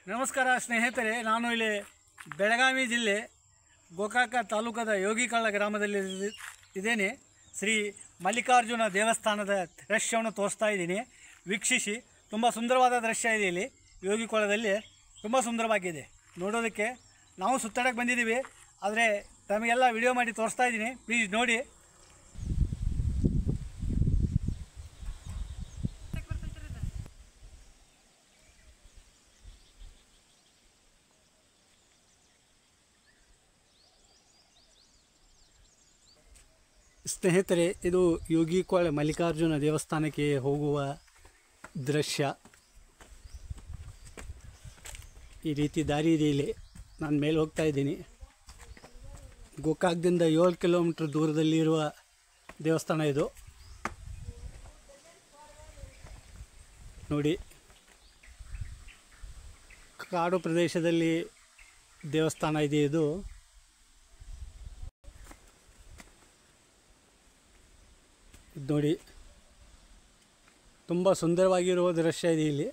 ನಮಸ್ಕಾರ ಸ್ನೇಹಿತರೆ, ನಾನು ಇಲ್ಲಿ ಬೆಳಗಾವಿ ಜಿಲ್ಲೆ ಗೋಕಾಕ ತಾಲೂಕದ ಯೋಗಿಕಳ್ಳ ಗ್ರಾಮದಲ್ಲಿ ಇದ್ದೇನೆ. ಶ್ರೀ ಮಲ್ಲಿಕಾರ್ಜುನ ದೇವಸ್ಥಾನದ ದೃಶ್ಯವನ್ನು ತೋರಿಸ್ತಾ ಇದ್ದೀನಿ. ವೀಕ್ಷಿಸಿ. ತುಂಬ ಸುಂದರವಾದ ದೃಶ್ಯ ಇದೆ. ಇಲ್ಲಿ ಯೋಗಿಕೊಳದಲ್ಲಿ ತುಂಬ ಸುಂದರವಾಗಿದೆ ನೋಡೋದಕ್ಕೆ. ನಾವು ಸುತ್ತಾಡಕ್ಕೆ ಬಂದಿದ್ದೀವಿ, ಆದರೆ ತಮಗೆಲ್ಲ ವಿಡಿಯೋ ಮಾಡಿ ತೋರಿಸ್ತಾ ಇದ್ದೀನಿ. ಪ್ಲೀಸ್ ನೋಡಿ. ಸ್ನೇಹಿತರೆ, ಇದು ಯೋಗಿಕೊಳ ಮಲ್ಲಿಕಾರ್ಜುನ ದೇವಸ್ಥಾನಕ್ಕೆ ಹೋಗುವ ದೃಶ್ಯ. ಈ ರೀತಿ ದಾರಿ ಇದೆ. ಇಲ್ಲಿ ನಾನು ಮೇಲೆ ಹೋಗ್ತಾ ಇದ್ದೀನಿ. ಗೋಕಾಕದಿಂದ 7 ಕಿಲೋಮೀಟ್ರ್ ದೂರದಲ್ಲಿರುವ ದೇವಸ್ಥಾನ ಇದು. ನೋಡಿ, ಕಾಡು ಪ್ರದೇಶದಲ್ಲಿ ದೇವಸ್ಥಾನ ಇದೆ ಇದು. ನೋಡಿ, ತುಂಬ ಸುಂದರವಾಗಿರುವ ದೃಶ್ಯ ಇದೆ ಇಲ್ಲಿ.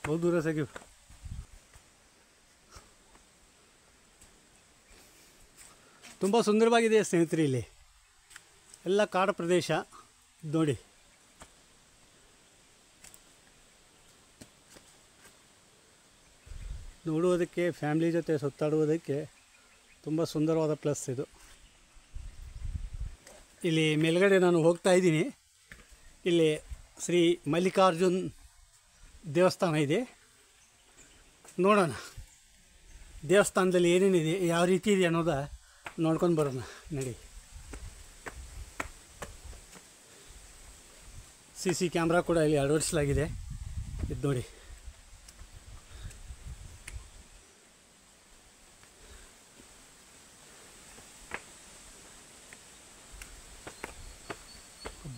बहुत दूर से ತುಂಬ ಸುಂದರವಾಗಿದೆ ಸ್ನೇಹಿತರೆ. ಇಲ್ಲಿ ಎಲ್ಲ ಕಾಡು ಪ್ರದೇಶ ನೋಡಿ. ನೋಡುವುದಕ್ಕೆ, ಫ್ಯಾಮಿಲಿ ಜೊತೆ ಸುತ್ತಾಡುವುದಕ್ಕೆ ತುಂಬ ಸುಂದರವಾದ ಪ್ಲೇಸ್ ಇದು. ಇಲ್ಲಿ ಮೇಲ್ಗಡೆ ನಾನು ಹೋಗ್ತಾ ಇದ್ದೀನಿ. ಇಲ್ಲಿ ಶ್ರೀ ಮಲ್ಲಿಕಾರ್ಜುನ್ ದೇವಸ್ಥಾನ ಇದೆ. ನೋಡೋಣ ದೇವಸ್ಥಾನದಲ್ಲಿ ಏನೇನಿದೆ, ಯಾವ ರೀತಿ ಇದೆ ಅನ್ನೋದ ನೋಡ್ಕೊಂಡು ಬರೋಣ. ನಡಿ. CC ಕ್ಯಾಮ್ರಾ ಕೂಡ ಇಲ್ಲಿ ಅಳವಡಿಸಲಾಗಿದೆ. ಇದು ನೋಡಿ.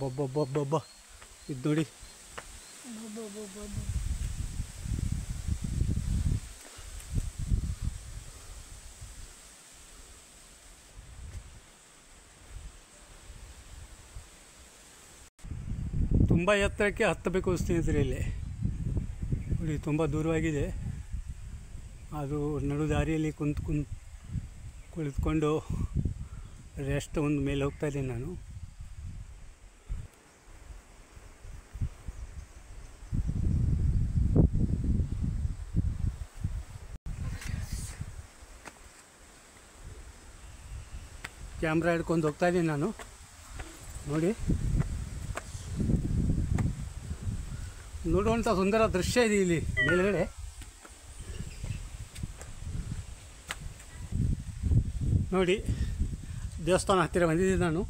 ಒಬ್ಬೊಬ್ಬೊಬ್ಬೊಬ್ಬ ಇದು ನೋಡಿ. ತುಂಬ ಎತ್ತರಕ್ಕೆ ಹತ್ತಬೇಕು ಸ್ನೇಹಿತರೆ. ಇಲ್ಲಿ ನೋಡಿ, ತುಂಬ ದೂರವಾಗಿದೆ. ಅದು ನಡು ದಾರಿಯಲ್ಲಿ ಕುಳಿತುಕೊಂಡು ರೆಸ್ಟ್ ಒಂದು ಮೇಲೆ ಹೋಗ್ತಾ ಇದ್ದೀನಿ ನಾನು. ಕ್ಯಾಮ್ರಾ ಹಿಡ್ಕೊಂಡು ಹೋಗ್ತಾ ಇದ್ದೀನಿ ನಾನು. ನೋಡಿ, ನೋಡುವಂಥ ಸುಂದರ ದೃಶ್ಯ ಇದೆ ಇಲ್ಲಿ ಮೇಲ್ಗಡೆ. ನೋಡಿ, ದೇವಸ್ಥಾನ ಹತ್ತಿರ ಬಂದಿದ್ದೀನಿ ನಾನು.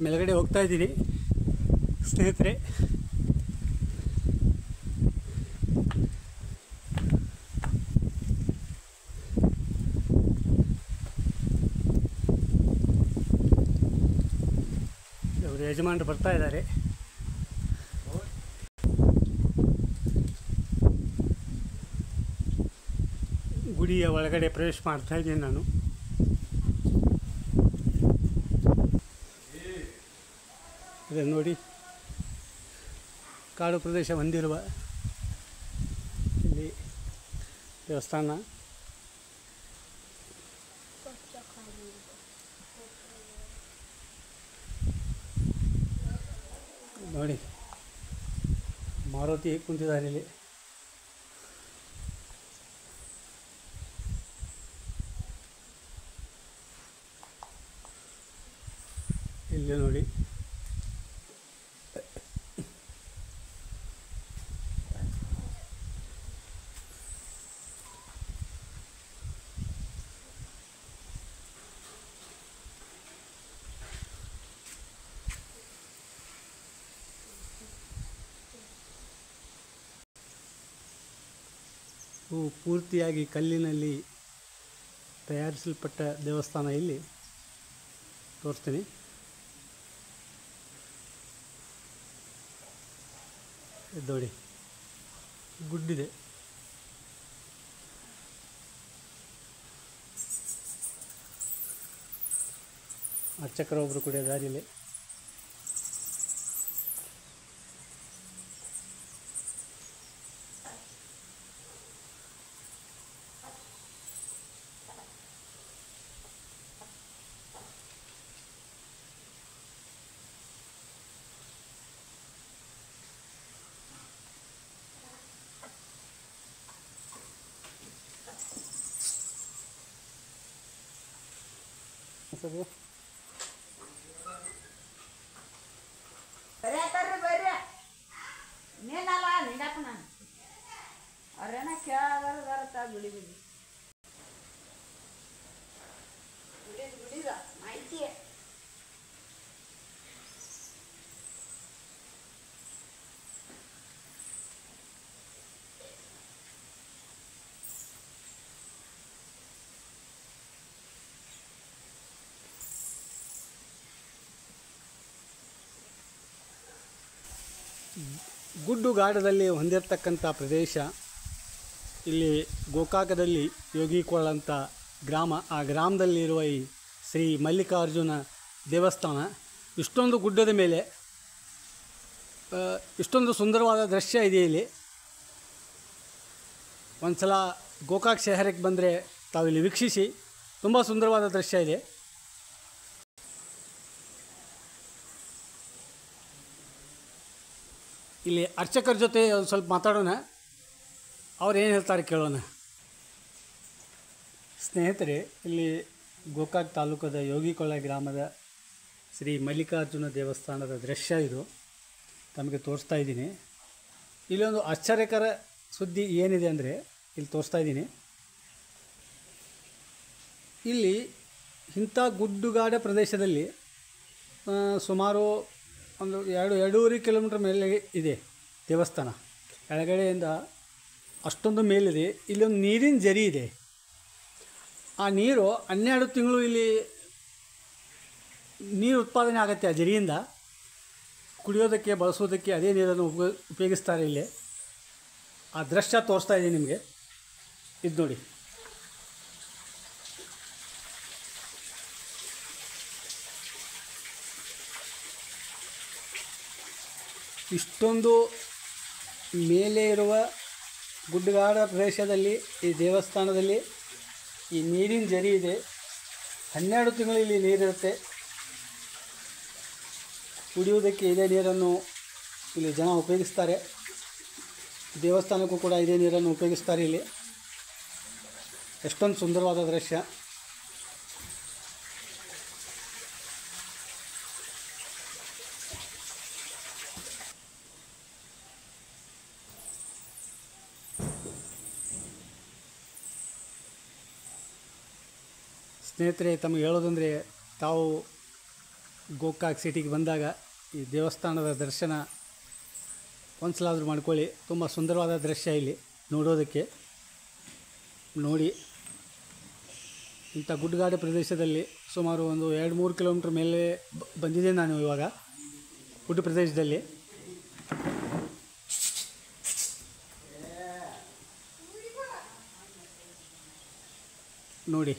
ಮೇಲ್ಗಡೆ ಹೋಗ್ತಾ ಇದ್ದೀನಿ ಸ್ನೇಹಿತರೆ. ಯಜಮಾನರು ಬರ್ತಾ ಇದ್ದಾರೆ. ಗುಡಿಯ ಒಳಗಡೆ ಪ್ರವೇಶ ಮಾಡ್ತಾ ಇದ್ದೀನಿ ನಾನು. ಇದೆ ನೋಡಿ, ಕಾಡು ಪ್ರದೇಶ ಹೊಂದಿರುವ ಇಲ್ಲಿ ದೇವಸ್ಥಾನ. ನೋಡಿ, ಮಾರುತಿ ಕುಂತಿದ್ದಾರೆ ಇಲ್ಲಿ. ಇಲ್ಲಿ ನೋಡಿ, ಪೂರ್ತಿಯಾಗಿ ಕಲ್ಲಿನಲ್ಲಿ ತಯಾರಿಸಲ್ಪಟ್ಟ ದೇವಸ್ಥಾನ ಇಲ್ಲಿ ತೋರಿಸ್ತೀನಿ. ಇದು ನೋಡಿ ಗುಡ್ಡಿದೆ. ಅರ್ಚಕರ ಒಬ್ಬರು ಕೂಡ ದಾರಿಯಲ್ಲಿ. ಸರಿ ಬರ್ರಿ ನೀನಲ್ಲ ನಿಂಗಪ್ಪ ನಾನು ಅವ್ರೇನ ಕೇಳಾರ ಬಿಡಿ ಬಿಡಿ ಬಿಡಿದ ಮಾಹಿತಿ ಗುಡ್ಡುಗಾಡದಲ್ಲಿ ಹೊಂದಿರತಕ್ಕಂಥ ಪ್ರದೇಶ. ಇಲ್ಲಿ ಗೋಕಾಕದಲ್ಲಿ ಯೋಗಿಕೊಳ್ಳ ಅಂತ ಗ್ರಾಮ, ಆ ಗ್ರಾಮದಲ್ಲಿರುವ ಈ ಶ್ರೀ ಮಲ್ಲಿಕಾರ್ಜುನ ದೇವಸ್ಥಾನ ಇಷ್ಟೊಂದು ಗುಡ್ಡದ ಮೇಲೆ ಇಷ್ಟೊಂದು ಸುಂದರವಾದ ದೃಶ್ಯ ಇದೆ. ಇಲ್ಲಿ ಒಂದು ಸಲ ಗೋಕಾಕ್ ಶಹರಕ್ಕೆ ಬಂದರೆ ತಾವು ಇಲ್ಲಿ ವೀಕ್ಷಿಸಿ, ತುಂಬ ಸುಂದರವಾದ ದೃಶ್ಯ ಇದೆ. ಇಲ್ಲಿ ಅರ್ಚಕರ ಜೊತೆ ಒಂದು ಸ್ವಲ್ಪ ಮಾತಾಡೋಣ, ಅವ್ರು ಏನು ಹೇಳ್ತಾರೆ ಕೇಳೋಣ. ಸ್ನೇಹಿತರೆ, ಇಲ್ಲಿ ಗೋಕಾಕ್ ತಾಲೂಕದ ಯೋಗಿಕೊಳ್ಳ ಗ್ರಾಮದ ಶ್ರೀ ಮಲ್ಲಿಕಾರ್ಜುನ ದೇವಸ್ಥಾನದ ದೃಶ್ಯ ಇದು ತಮಗೆ ತೋರಿಸ್ತಾ ಇದ್ದೀನಿ. ಇಲ್ಲೊಂದು ಆಶ್ಚರ್ಯಕರ ಸುದ್ದಿ ಏನಿದೆ ಅಂದರೆ ಇಲ್ಲಿ ತೋರಿಸ್ತಾ ಇದ್ದೀನಿ. ಇಲ್ಲಿ ಇಂಥ ಗುಡ್ಡುಗಾಡ ಪ್ರದೇಶದಲ್ಲಿ ಸುಮಾರು ಒಂದು 2-2.5 ಕಿಲೋಮೀಟ್ರ್ ಮೇಲೆ ಇದೆ ದೇವಸ್ಥಾನ. ಕೆಳಗಡೆಯಿಂದ ಅಷ್ಟೊಂದು ಮೇಲಿದೆ. ಇಲ್ಲೊಂದು ನೀರಿನ ಜರಿ ಇದೆ. ಆ ನೀರು 12 ತಿಂಗಳು ಇಲ್ಲಿ ನೀರು ಉತ್ಪಾದನೆ ಆಗುತ್ತೆ. ಆ ಜರಿಯಿಂದ ಕುಡಿಯೋದಕ್ಕೆ, ಬಳಸೋದಕ್ಕೆ ಅದೇ ನೀರನ್ನು ಉಪಯೋಗಿಸ್ತಾರೆ. ಇಲ್ಲಿ ಆ ದೃಶ್ಯ ತೋರಿಸ್ತಾ ಇದ್ದೀನಿ ನಿಮಗೆ. ಇದು ನೋಡಿ, ಇಷ್ಟೊಂದು ಮೇಲೆ ಇರುವ ಗುಡ್ಡಗಾಡ ಪ್ರದೇಶದಲ್ಲಿ ಈ ದೇವಸ್ಥಾನದಲ್ಲಿ ಈ ನೀರಿನ ಜರಿ ಇದೆ. 12 ತಿಂಗಳು ಇಲ್ಲಿ ನೀರಿರುತ್ತೆ. ಕುಡಿಯುವುದಕ್ಕೆ ಇದೇ ನೀರನ್ನು ಇಲ್ಲಿ ಜನ ಉಪಯೋಗಿಸ್ತಾರೆ. ದೇವಸ್ಥಾನಕ್ಕೂ ಕೂಡ ಇದೇ ನೀರನ್ನು ಉಪಯೋಗಿಸ್ತಾರೆ. ಇಲ್ಲಿ ಎಷ್ಟೊಂದು ಸುಂದರವಾದ ದೃಶ್ಯ. ಸ್ನೇಹಿತರೆ, ತಮಗೆ ಹೇಳೋದಂದರೆ, ತಾವು ಗೋಕಾಕ್ ಸಿಟಿಗೆ ಬಂದಾಗ ಈ ದೇವಸ್ಥಾನದ ದರ್ಶನ ಒಂದು ಸಲ ಆದರೂ ಮಾಡ್ಕೊಳ್ಳಿ. ತುಂಬ ಸುಂದರವಾದ ದೃಶ್ಯ ಇಲ್ಲಿ ನೋಡೋದಕ್ಕೆ. ನೋಡಿ, ಇಂಥ ಗುಡ್ಡಗಾಡು ಪ್ರದೇಶದಲ್ಲಿ ಸುಮಾರು ಒಂದು 2-3 ಕಿಲೋಮೀಟ್ರ್ ಮೇಲೆ ಬಂದಿದೆ ನಾನು ಇವಾಗ ಗುಡ್ಡ ಪ್ರದೇಶದಲ್ಲಿ. ನೋಡಿ,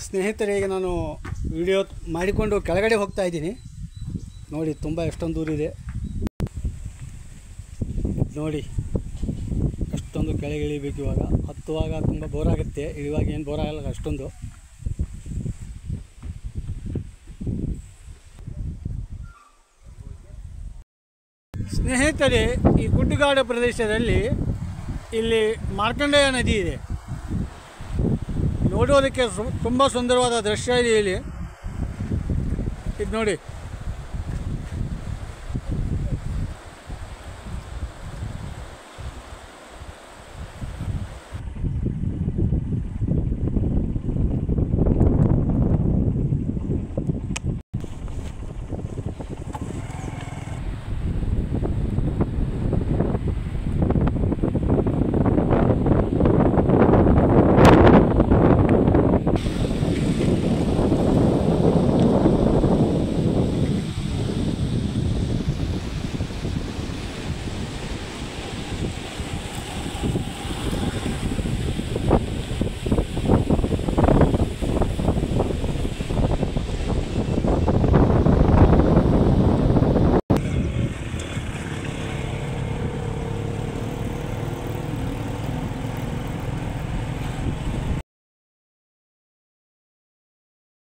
ಸ್ನೇಹಿತರೆ, ಈಗ ನಾನು ವಿಡಿಯೋ ಮಾಡಿಕೊಂಡು ಕೆಳಗಡೆ ಹೋಗ್ತಾ ಇದ್ದೀನಿ. ನೋಡಿ, ತುಂಬ ಎಷ್ಟೊಂದು ದೂರಿದೆ. ನೋಡಿ, ಅಷ್ಟೊಂದು ಕೆಳಗೆ ಇಳಿಬೇಕು. ಇವಾಗ ಹತ್ತುವಾಗ ತುಂಬ ಬೋರ್ ಆಗುತ್ತೆ, ಇಳಿವಾಗ ಏನು ಬೋರ್ ಆಗಲ್ಲ ಅಷ್ಟೊಂದು. ಸ್ನೇಹಿತರೆ, ಈ ಗುಡ್ಡಗಾಡು ಪ್ರದೇಶದಲ್ಲಿ ಇಲ್ಲಿ ಮಾರ್ಕಂಡೇಯ ನದಿ ಇದೆ. ನೋಡೋದಕ್ಕೆ ತುಂಬ ಸುಂದರವಾದ ದೃಶ್ಯ ಇದೆ ಇಲ್ಲಿ. ಇದು ನೋಡಿ.